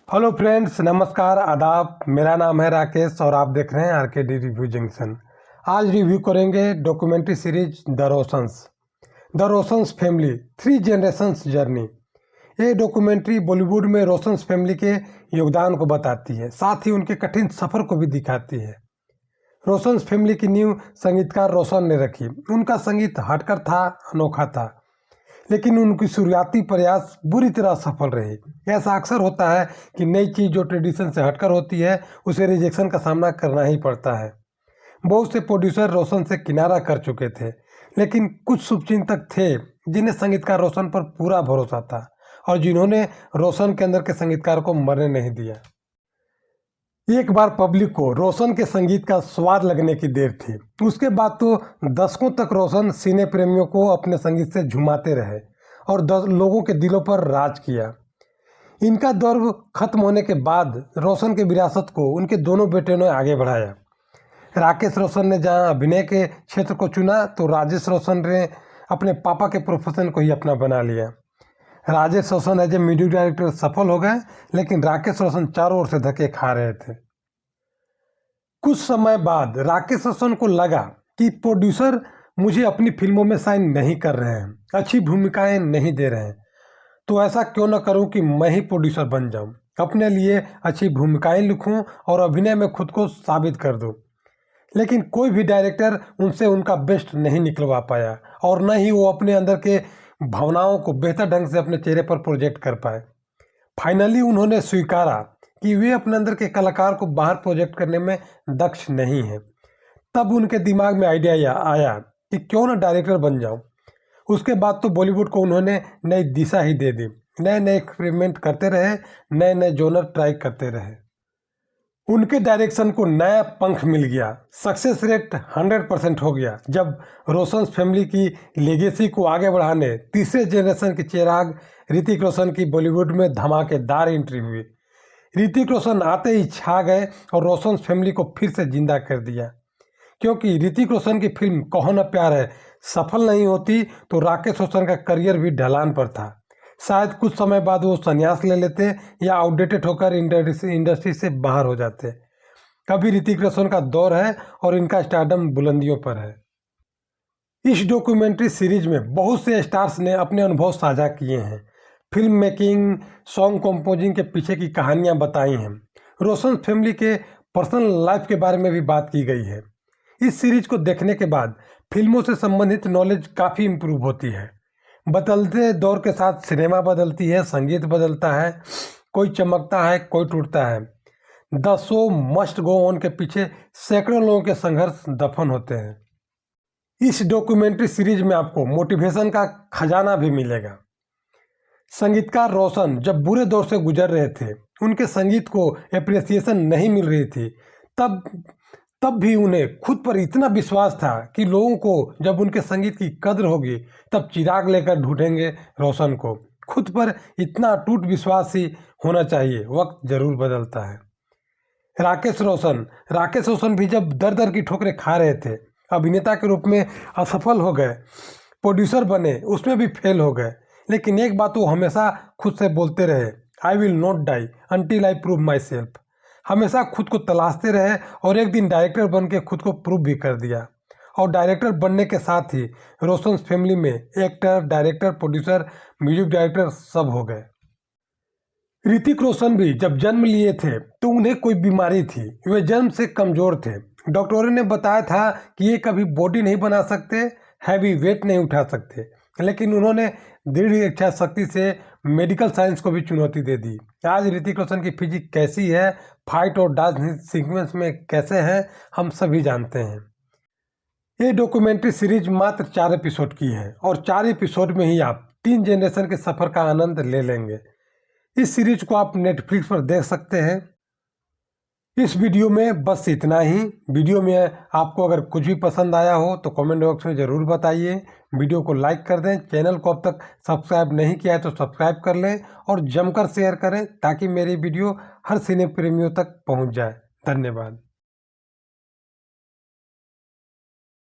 Hello friends, नमस्कार, आदाब। मेरा नाम है राकेश और आप देख रहे हैं आरकेडी रिव्यू जंक्शन। आज रिव्यू करेंगे documentary series the Roshans family 3 generations journey. ये डॉक्यूमेंट्री बॉलीवुड में रोशंस फैमिली के योगदान को बताती है, साथ ही उनके कठिन सफ़र को भी दिखाती है। रोशंस फैमिली की नींव संगीतकार रोशन ने रखी। उनका संगीत हटकर था, अनोखा था, लेकिन उनकी शुरुआती प्रयास बुरी तरह सफल रहे। ऐसा अक्सर होता है कि नई चीज़ जो ट्रेडिशन से हटकर होती है उसे रिजेक्शन का सामना करना ही पड़ता है। बहुत से प्रोड्यूसर रोशन से किनारा कर चुके थे, लेकिन कुछ शुभचिंतक थे जिन्हें संगीतकार रोशन पर पूरा भरोसा था और जिन्होंने रोशन के अंदर के संगीतकार को मरने नहीं दिया। एक बार पब्लिक को रोशन के संगीत का स्वाद लगने की देर थी। उसके बाद तो दशकों तक रोशन सिने प्रेमियों को अपने संगीत से झुमाते रहे और लोगों के दिलों पर राज किया। इनका दौर खत्म होने के बाद रोशन के विरासत को उनके दोनों बेटों ने आगे बढ़ाया। राकेश रोशन ने जहां अभिनय के क्षेत्र को चुना तो राजेश रोशन ने अपने पापा के प्रोफेशन को ही अपना बना लिया। राजेश रोशन एज ए म्यूजिक डायरेक्टर सफल हो गए, लेकिन राकेश रोशन चारों ओर से धक्के खा रहे थे। कुछ समय बाद राकेश रोशन को लगा कि प्रोड्यूसर मुझे अपनी फिल्मों में साइन नहीं कर रहे हैं, अच्छी भूमिकाएं नहीं दे रहे हैं, तो ऐसा क्यों न करूं कि मैं ही प्रोड्यूसर बन जाऊं, अपने लिए अच्छी भूमिकाएं लिखूं और अभिनय में खुद को साबित कर दूं। लेकिन कोई भी डायरेक्टर उनसे उनका बेस्ट नहीं निकलवा पाया और न ही वो अपने अंदर के भावनाओं को बेहतर ढंग से अपने चेहरे पर प्रोजेक्ट कर पाए। फाइनली उन्होंने स्वीकारा कि वे अपने अंदर के कलाकार को बाहर प्रोजेक्ट करने में दक्ष नहीं हैं। तब उनके दिमाग में आइडिया आया कि क्यों ना डायरेक्टर बन जाऊं। उसके बाद तो बॉलीवुड को उन्होंने नई दिशा ही दे दी। नए नए एक्सपेरिमेंट करते रहे, नए नए जोनर ट्राई करते रहे। उनके डायरेक्शन को नया पंख मिल गया। सक्सेस रेट 100% हो गया जब रोशंस फैमिली की लेगेसी को आगे बढ़ाने तीसरे जनरेशन के चिराग ऋतिक रोशन की बॉलीवुड में धमाकेदार एंट्री हुई। ऋतिक रोशन आते ही छा गए और रोशंस फैमिली को फिर से जिंदा कर दिया। क्योंकि ऋतिक रोशन की फिल्म कहो न प्यार है सफल नहीं होती तो राकेश रोशन का करियर भी ढलान पर था। शायद कुछ समय बाद वो संन्यास ले लेते या आउटडेटेड होकर इंडस्ट्री से बाहर हो जाते। कभी ऋतिक रोशन का दौर है और इनका स्टारडम बुलंदियों पर है। इस डॉक्यूमेंट्री सीरीज में बहुत से स्टार्स ने अपने अनुभव साझा किए हैं। फिल्म मेकिंग, सॉन्ग कंपोजिंग के पीछे की कहानियां बताई हैं। रोशन फैमिली के पर्सनल लाइफ के बारे में भी बात की गई है। इस सीरीज को देखने के बाद फिल्मों से संबंधित नॉलेज काफ़ी इम्प्रूव होती है। बदलते दौर के साथ सिनेमा बदलती है, संगीत बदलता है, कोई चमकता है, कोई टूटता है। The show must go on के पीछे सैकड़ों लोगों के संघर्ष दफन होते हैं। इस डॉक्यूमेंट्री सीरीज में आपको मोटिवेशन का खजाना भी मिलेगा। संगीतकार रोशन जब बुरे दौर से गुजर रहे थे, उनके संगीत को एप्रिसिएशन नहीं मिल रही थी, तब भी उन्हें खुद पर इतना विश्वास था कि लोगों को जब उनके संगीत की कद्र होगी तब चिराग लेकर ढूंढेंगे रोशन को। खुद पर इतना अटूट विश्वास ही होना चाहिए। वक्त जरूर बदलता है। राकेश रोशन भी जब दर दर की ठोकरें खा रहे थे, अभिनेता के रूप में असफल हो गए, प्रोड्यूसर बने, उसमें भी फेल हो गए, लेकिन एक बात वो हमेशा खुद से बोलते रहे, I will not die until I prove myself. हमेशा खुद को तलाशते रहे और एक दिन डायरेक्टर बन के खुद को प्रूव भी कर दिया। और डायरेक्टर बनने के साथ ही रोशंस फैमिली में actor, director, producer, music director सब हो गए। ऋतिक रोशन भी जब जन्म लिए थे तो उन्हें कोई बीमारी थी, वे जन्म से कमज़ोर थे। डॉक्टरों ने बताया था कि ये कभी बॉडी नहीं बना सकते, हैवी वेट नहीं उठा सकते, लेकिन उन्होंने दृढ़ इच्छा शक्ति से मेडिकल साइंस को भी चुनौती दे दी। आज ऋतिक रोशन की फिजिक कैसी है, फाइट और डांस सीक्वेंस में कैसे हैं, हम सभी जानते हैं। ये डॉक्यूमेंट्री सीरीज मात्र 4 एपिसोड की है और 4 एपिसोड में ही आप 3 जनरेशन के सफ़र का आनंद ले लेंगे। इस सीरीज को आप नेटफ्लिक्स पर देख सकते हैं। इस वीडियो में बस इतना ही। वीडियो में आपको अगर कुछ भी पसंद आया हो तो कमेंट बॉक्स में ज़रूर बताइए। वीडियो को लाइक कर दें। चैनल को अब तक सब्सक्राइब नहीं किया है तो सब्सक्राइब कर लें और जमकर शेयर करें ताकि मेरी वीडियो हर सिने प्रेमियों तक पहुंच जाए। धन्यवाद।